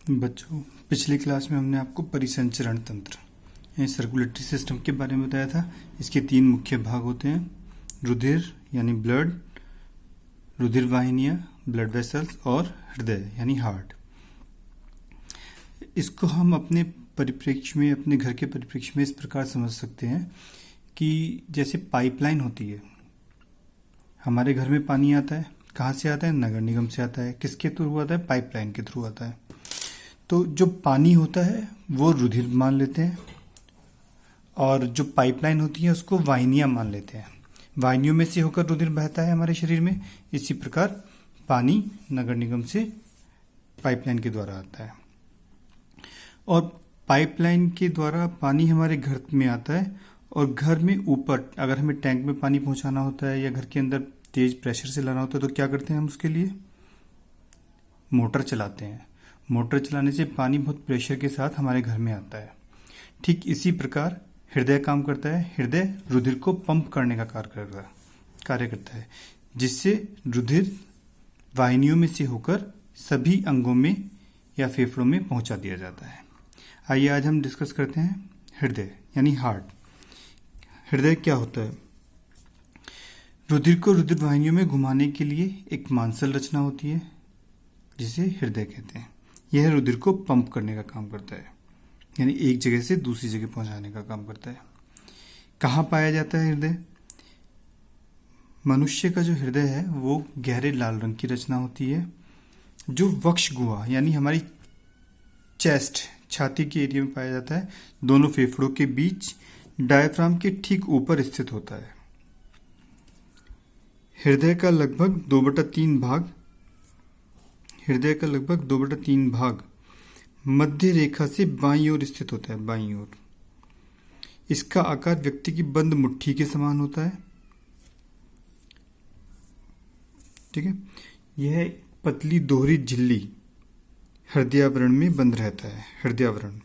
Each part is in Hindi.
बच्चों, पिछली क्लास में हमने आपको परिसंचरण तंत्र यानी सर्कुलेटरी सिस्टम के बारे में बताया था। इसके 3 मुख्य भाग होते हैं: रुधिर यानी ब्लड, रुधिर वाहिनियाँ ब्लड वेसल्स, और हृदय यानी हार्ट। इसको हम अपने परिप्रेक्ष्य में, अपने घर के परिप्रेक्ष्य में इस प्रकार समझ सकते हैं कि जैसे पाइपलाइन होती है। हमारे घर में पानी आता है, कहाँ से आता है? नगर निगम से आता है। किसके थ्रू आता है? पाइपलाइन के थ्रू आता है। तो जो पानी होता है वो रुधिर मान लेते हैं, और जो पाइपलाइन होती है उसको वाहिनियाँ मान लेते हैं। वाहिनियों में से होकर रुधिर बहता है हमारे शरीर में। इसी प्रकार पानी नगर निगम से पाइपलाइन के द्वारा आता है, और पाइपलाइन के द्वारा पानी हमारे घर में आता है। और घर में ऊपर अगर हमें टैंक में पानी पहुंचाना होता है या घर के अंदर तेज प्रेशर से लाना होता है तो क्या करते हैं हम? उसके लिए मोटर चलाते हैं। मोटर चलाने से पानी बहुत प्रेशर के साथ हमारे घर में आता है। ठीक इसी प्रकार हृदय काम करता है। हृदय रुधिर को पंप करने का कार्य करता है, जिससे रुधिर वाहिनियों में से होकर सभी अंगों में या फेफड़ों में पहुंचा दिया जाता है। आइए आज हम डिस्कस करते हैं हृदय यानी हार्ट। हृदय क्या होता है? रुधिर को रुधिर वाहिनियों में घुमाने के लिए एक मांसल रचना होती है जिसे हृदय कहते हैं। यह रुधिर को पंप करने का काम करता है, यानी एक जगह से दूसरी जगह पहुंचाने का काम करता है। कहाँ पाया जाता है हृदय? मनुष्य का जो हृदय है वो गहरे लाल रंग की रचना होती है, जो वक्ष गुहा यानी हमारी चेस्ट, छाती के एरिया में पाया जाता है। दोनों फेफड़ों के बीच डायफ्राम के ठीक ऊपर स्थित होता है। हृदय का लगभग 2/3 भाग मध्य रेखा से बाईं ओर स्थित होता है, बाईं ओर। इसका आकार व्यक्ति की बंद मुट्ठी के समान होता है। ठीक है। यह पतली दोहरी झिल्ली हृदयावरण में बंद रहता है। हृदयावरण,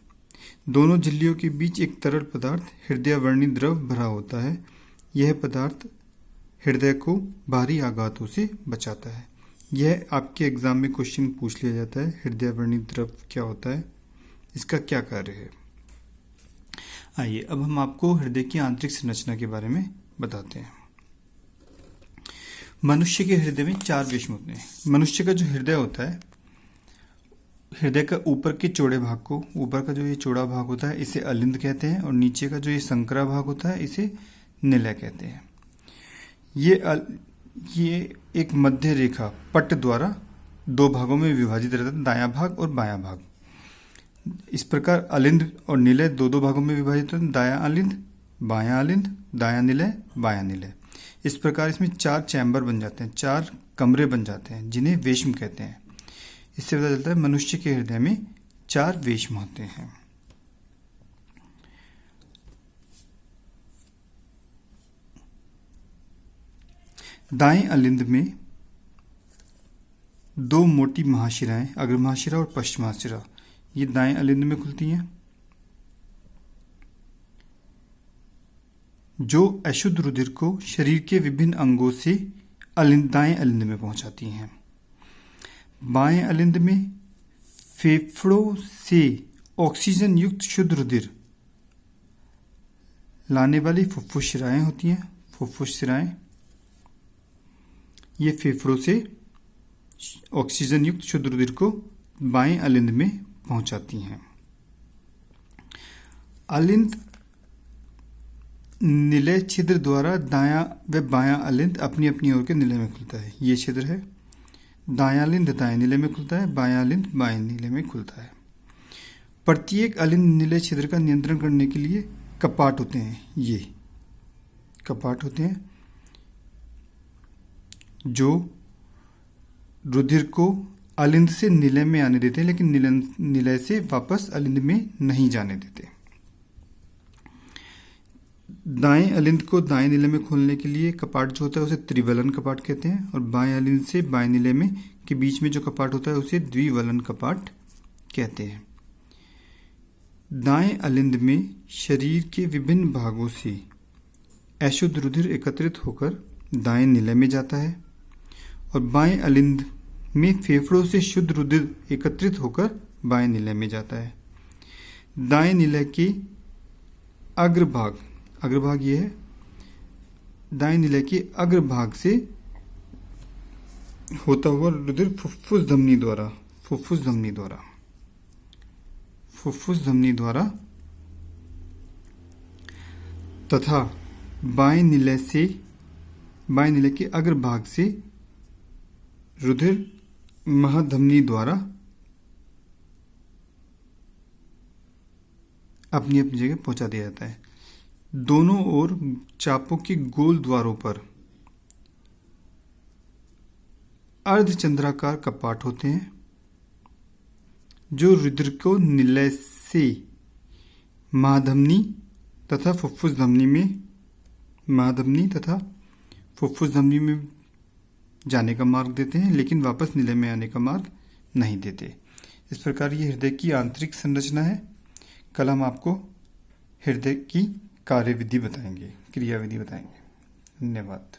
दोनों झिल्लियों के बीच एक तरल पदार्थ हृदयावरणी द्रव भरा होता है। यह पदार्थ हृदय को बाहरी आघातों से बचाता है। यह आपके एग्जाम में क्वेश्चन पूछ लिया जाता है, हृदयावरणी द्रव क्या होता है, इसका क्या कार्य है। आइए अब हम आपको हृदय की आंतरिक संरचना के बारे में बताते हैं। मनुष्य के हृदय में 4 वेश्म होते हैं। मनुष्य का जो हृदय होता है, हृदय का ऊपर के चौड़े भाग को, ऊपर का जो ये चौड़ा भाग होता है इसे अलिंद कहते हैं, और नीचे का जो ये संकरा भाग होता है इसे निलय कहते हैं। ये एक मध्य रेखा पट्ट द्वारा 2 भागों में विभाजित रहता है, दायां भाग और बायां भाग। इस प्रकार अलिंद और निलय 2 भागों में विभाजित होते हैं, दायां अलिंद, बायां अलिंद, दायां निलय, बायां निलय। इस प्रकार इसमें 4 चैम्बर बन जाते हैं, 4 कमरे बन जाते हैं, जिन्हें वेश्म कहते हैं। इससे पता चलता है मनुष्य के हृदय में 4 वेश्म होते हैं। दाएं अलिंद में 2 मोटी महाशिराएं, अग्रमहाशिरा और पश्चिमहाशिरा, ये दाएं अलिंद में खुलती हैं, जो अशुद्ध रुधिर को शरीर के विभिन्न अंगों से दाएं अलिंद में पहुंचाती हैं। बाएं अलिंद में फेफड़ों से ऑक्सीजन युक्त शुद्ध रुधिर लाने वाली फुफ्फुस शिराएं होती हैं। फुफ्फुस शिराएं ये फेफड़ों से ऑक्सीजन युक्त शुद्ध रुधिर को बाएं अलिंद में पहुंचाती हैं। अलिंद निलय छिद्र द्वारा दायां व बायां अलिंद अपनी अपनी ओर के निलय में खुलता है। ये छिद्र है, दायां अलिंद दाएं निलय में खुलता है, बायां अलिंद बाएं निलय में खुलता है। प्रत्येक अलिंद निलय छिद्र का नियंत्रण करने के लिए कपाट होते हैं। ये कपाट होते हैं जो रुधिर को अलिंद से निलय में आने देते हैं, लेकिन निलय से वापस अलिंद में नहीं जाने देते। दाएं अलिंद को दाएं निलय में खोलने के लिए कपाट जो होता है उसे त्रिवलन कपाट कहते हैं, और बाएं अलिंद से बाएं निलय में के बीच में जो कपाट होता है उसे द्विवलन कपाट कहते हैं। दाएं अलिंद में शरीर के विभिन्न भागों से अशुद्ध रुधिर एकत्रित होकर दाएं निलय में जाता है, और बाएं अलिंद में फेफड़ों से शुद्ध रुधिर एकत्रित होकर बाएं निलय में जाता है। दाएं निलय की अग्रभाग, अग्रभाग ये है, दाएं निलय की अग्रभाग से होता हुआ रुधिर फुफ्फुस धमनी द्वारा, फुफ्फुस धमनी द्वारा, फुफ्फुस धमनी द्वारा तथा बाएं निलय से, बाएं निलय के अग्रभाग से रुधिर महाधमनी द्वारा अपनी अपनी जगह पहुंचा दिया जाता है। दोनों ओर चापों के गोल द्वारों पर अर्धचंद्राकार कपाट होते हैं जो रुधिर को निलय से महाधमनी तथा फुफ्फुस धमनी में, महाधमनी तथा फुफ्फुस धमनी में जाने का मार्ग देते हैं, लेकिन वापस निलय में आने का मार्ग नहीं देते। इस प्रकार ये हृदय की आंतरिक संरचना है। कल हम आपको हृदय की कार्यविधि बताएंगे, क्रियाविधि बताएंगे। धन्यवाद।